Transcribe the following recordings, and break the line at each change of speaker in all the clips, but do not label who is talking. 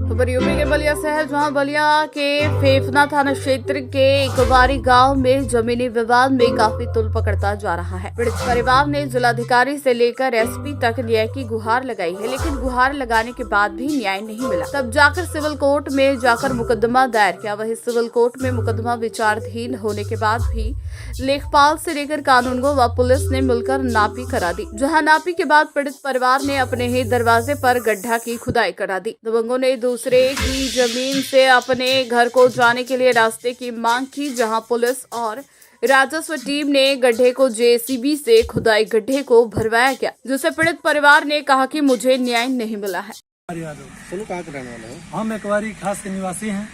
खबर यूपी के बलिया से है, जहां बलिया के फेफना थाना क्षेत्र के इकवारी गांव में जमीनी विवाद में काफी तुल पकड़ता जा रहा है। पीड़ित परिवार ने जिलाधिकारी से लेकर एसपी तक न्याय की गुहार लगाई है, लेकिन गुहार लगाने के बाद भी न्याय नहीं मिला। तब जाकर सिविल कोर्ट में जाकर मुकदमा दायर किया। वहीं सिविल कोर्ट में मुकदमा विचाराधीन होने के बाद भी लेखपाल से लेकर कानूनगो व पुलिस ने मिलकर नापी करा दी, जहाँ नापी के बाद पीड़ित परिवार ने अपने ही दरवाजे पर गड्ढा की खुदाई करा दी। दबंगों ने दूसरे की जमीन से अपने घर को जाने के लिए रास्ते की मांग की, जहां पुलिस और राजस्व टीम ने गड्ढे को जेसीबी से खुदाई गड्ढे को भरवाया गया, जिससे पीड़ित परिवार ने कहा कि मुझे न्याय नहीं मिला है।
सोनू कहाँ के रहने वाले हो?
हम इकवारी खास के निवासी हैं।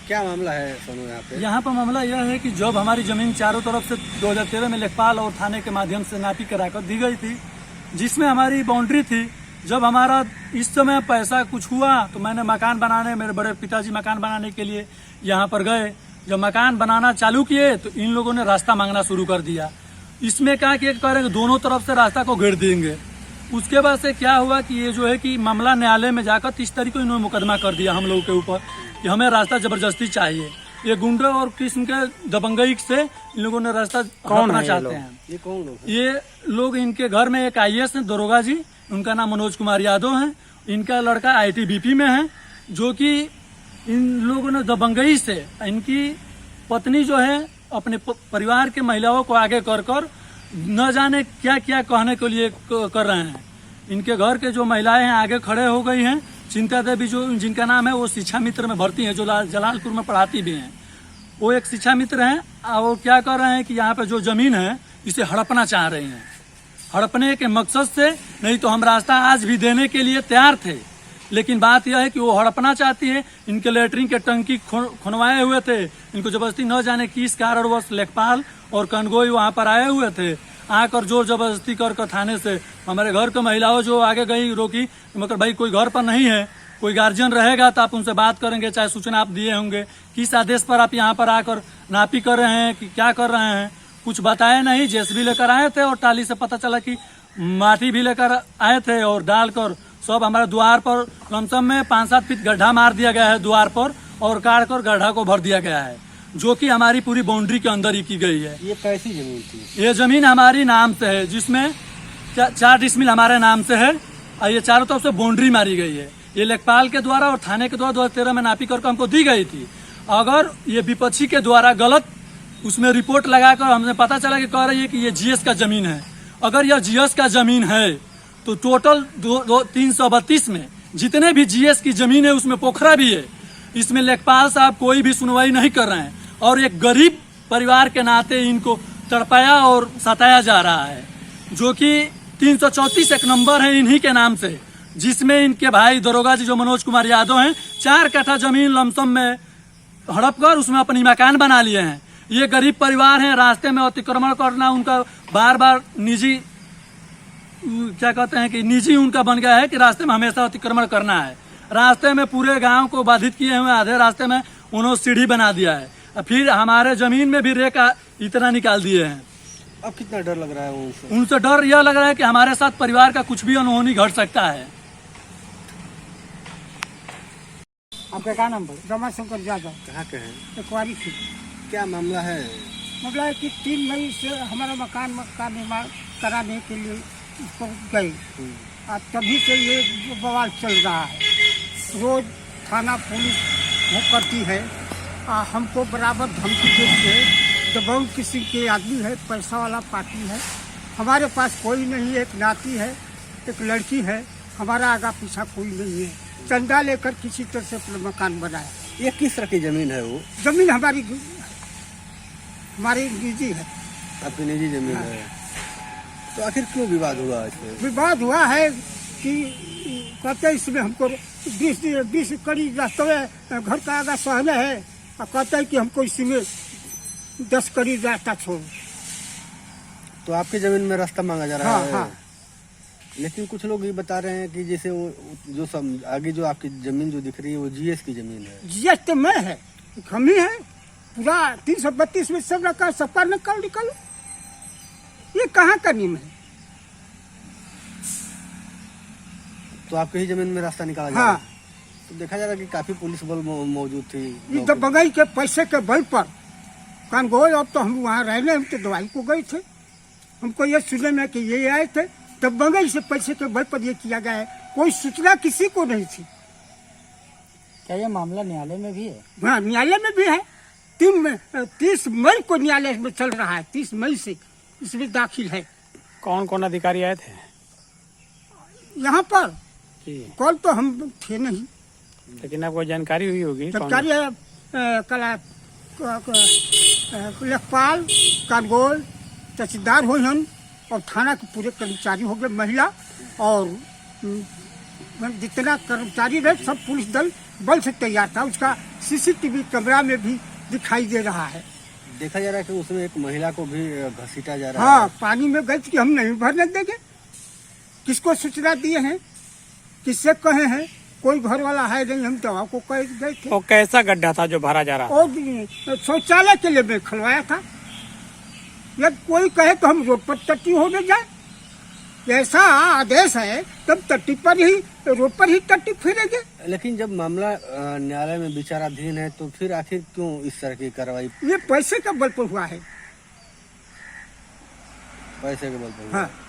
क्या मामला है सोनू यहाँ पे?
यहाँ पर मामला यह है कि जब हमारी जमीन चारों तरफ से 2013 में लेखपाल और थाने के माध्यम से नापी कराकर दी गई थी, जिसमें हमारी बाउंड्री थी। जब हमारा इस समय पैसा कुछ हुआ तो मैंने मकान बनाने, मेरे बड़े पिताजी मकान बनाने के लिए यहाँ पर गए। जब मकान बनाना चालू किए तो इन लोगों ने रास्ता मांगना शुरू कर दिया। इसमें क्या कि कह रहे हैं दोनों तरफ से रास्ता को घेर देंगे। उसके बाद से क्या हुआ कि ये जो है कि मामला न्यायालय में जाकर 30 तारीख को इन्होंने मुकदमा कर दिया हम लोगों के ऊपर कि हमें रास्ता जबरदस्ती चाहिए। ये गुंडा और किस्म के दबंगई से इन लोगों ने रास्ता हड़पना चाहते हैं।
ये कौन लोग?
ये लोग, इनके घर में एक IAS है दरोगा जी, उनका नाम मनोज कुमार यादव है। इनका लड़का ITBP में है, जो कि इन लोगों ने दबंगई से इनकी पत्नी जो है अपने परिवार के महिलाओं को आगे कर न जाने क्या क्या कहने के लिए कर रहे हैं। इनके घर के जो महिलाएं हैं आगे खड़े हो गई हैं। चिंता देवी जो जिनका नाम है वो शिक्षा मित्र में भर्ती है, जो जलालपुर में पढ़ाती भी हैं। वो एक शिक्षा मित्र हैं और वो क्या कर रहे हैं कि यहाँ पे जो जमीन है इसे हड़पना चाह रहे हैं। हड़पने के मकसद से, नहीं तो हम रास्ता आज भी देने के लिए तैयार थे, लेकिन बात यह है कि वो हड़पना चाहती है। इनके लेटरिन के टंकी खुनवाए हुए थे। इनको जबरदस्ती न जाने किस कारणवश लेखपाल और कनगोई वहाँ पर आए हुए थे। आकर जोर जबरदस्ती कर थाने से हमारे घर के महिलाओं जो आगे गई रोकी, मगर भाई कोई घर पर नहीं है, कोई गार्जियन रहेगा तो आप उनसे बात करेंगे, चाहे सूचना आप दिए होंगे। किस आदेश पर आप यहाँ पर आकर नापी कर रहे हैं कि क्या कर रहे हैं, कुछ बताए नहीं। जेसीबी लेकर आए थे और टाली से पता चला कि माटी भी लेकर आए थे और डालकर सब हमारे द्वार पर कमसम में 5-7 फीट गड्ढा मार दिया गया है द्वार पर और काट कर गड्ढा को भर दिया गया है, जो कि हमारी पूरी बाउंड्री के अंदर ही की गई है।
ये कैसी जमीन थी?
ये जमीन हमारी नाम से है, जिसमें 4 डिसमिल हमारे नाम से है और ये चारों तरफ से बाउंड्री मारी गई है। ये लेखपाल के द्वारा और थाने के द्वारा 2013 में नापी करके हमको दी गई थी। अगर ये विपक्षी के द्वारा गलत उसमें रिपोर्ट लगाकर हमने पता चला कि कह रही है कि ये GS का जमीन है। अगर यह GS का जमीन है तो टोटल 332 में जितने भी GS की जमीन है उसमें पोखरा भी है। इसमें लेखपाल साहब कोई भी सुनवाई नहीं कर रहे हैं और एक गरीब परिवार के नाते इनको तड़पाया और सताया जा रहा है, जो कि 334 एक नंबर है इन्हीं के नाम से, जिसमें इनके भाई दरोगा जी जो मनोज कुमार यादव हैं 4 कट्ठा जमीन लमसम में हड़प कर उसमें अपनी मकान बना लिए हैं। ये गरीब परिवार हैं, रास्ते में अतिक्रमण करना उनका बार बार निजी, क्या कहते हैं कि निजी उनका बन गया है कि रास्ते में हमेशा अतिक्रमण करना है। रास्ते में पूरे गांव को बाधित किए हुए, आधे रास्ते में उन्होंने सीढ़ी बना दिया है, फिर हमारे जमीन में भी रेखा इतना निकाल दिए हैं।
अब कितना डर लग रहा है उनसे?
उनसे डर यह लग रहा है कि हमारे साथ परिवार का कुछ भी अनहोनी घट सकता है।
आपका क्या नाम है? रमाशंकर यादव।
कहाँ के हैं?
इकवारी थी।
क्या मामला है?
मामला है कि 3 मई से हमारा मकान का निर्माण कराने के लिए उसको गए और तभी से ये बवाल चल रहा है। रोज थाना पुलिस वो करती है, हमको बराबर धमकी देती है। दबंग किसी के आदमी है, पैसा वाला पार्टी है। हमारे पास कोई नहीं है, एक नाती है, एक लड़की है, हमारा आगा पीछा कोई नहीं है। चंदा लेकर किसी तरह से अपना मकान बनाया।
ये किस तरह की जमीन है? वो
जमीन हमारी निजी है।
आपकी निजी जमीन है? तो आखिर क्यों विवाद हुआ इसमें?
विवाद हुआ है कि कहते इसमें हमको 20 कड़ी रास्ते में घर का आगा सहने है और कहते हैं कि हमको इसमें 10 कड़ी रास्ता छोड़ो।
तो आपकी जमीन में रास्ता मांगा जा रहा है?
हाँ।
लेकिन कुछ लोग ये बता रहे हैं कि जैसे वो जो सब आगे जो आपकी जमीन जो दिख रही है वो GS की जमीन है।
GS तो मैं है, हम ही है। पूरा 332 में सब रखा, सबका निकालो। ये कहाँ का नियम है?
तो आपके ही जमीन में रास्ता निकाला जा
हाँ।
रहा है? तो देखा जा रहा है कि काफी पुलिस बल मौजूद थी।
ये दबंगई के पैसे के बल पर कानगोल, अब तो हम वहाँ रहने, हम तो दवाई को गए थे, हमको ये सुनने में कि ये आए थे, दबंगई से पैसे के बल पर ये किया गया है, कोई सूचना किसी को नहीं थी।
क्या ये मामला न्यायालय में भी है?
हाँ, न्यायालय में भी है। 30 मई को न्यायालय में चल रहा है, 30 मई से इसमें दाखिल है।
कौन कौन अधिकारी आए थे?
यहाँ पर
जी।
कल तो हम थे नहीं,
लेकिन आपको जानकारी हुई होगी?
जानकारी है। लेखपाल, कानगोल, तहसीलदार हो हन और थाना के पूरे कर्मचारी हो गए, महिला और जितना कर्मचारी रहे सब पुलिस दल बल से तैयार था। उसका सीसीटीवी कैमरा में भी दिखाई दे रहा है।
देखा जा रहा है कि उसमें एक महिला को भी घसीटा जा रहा
हाँ,
है।
पानी में गई कि हम नहीं भरने देंगे। किसको सूचना दिए हैं, किससे कहे हैं, कोई घर वाला है नहीं, हम दवा को कह गए थे।
वो कैसा गड्ढा था जो भरा जा रहा?
और शौचालय के लिए मैं खलवाया था। यदि कोई कहे तो हम रोड पर टट्टी होने जाए, ऐसा आदेश है तब टट्टी पर ही, रोड पर ही टट्टी फिरेंगे।
लेकिन जब मामला न्यायालय में विचाराधीन है तो फिर आखिर क्यों इस तरह की कार्रवाई?
ये पैसे का बल पर हुआ है।
पैसे के बल पर हुआ है।
हाँ।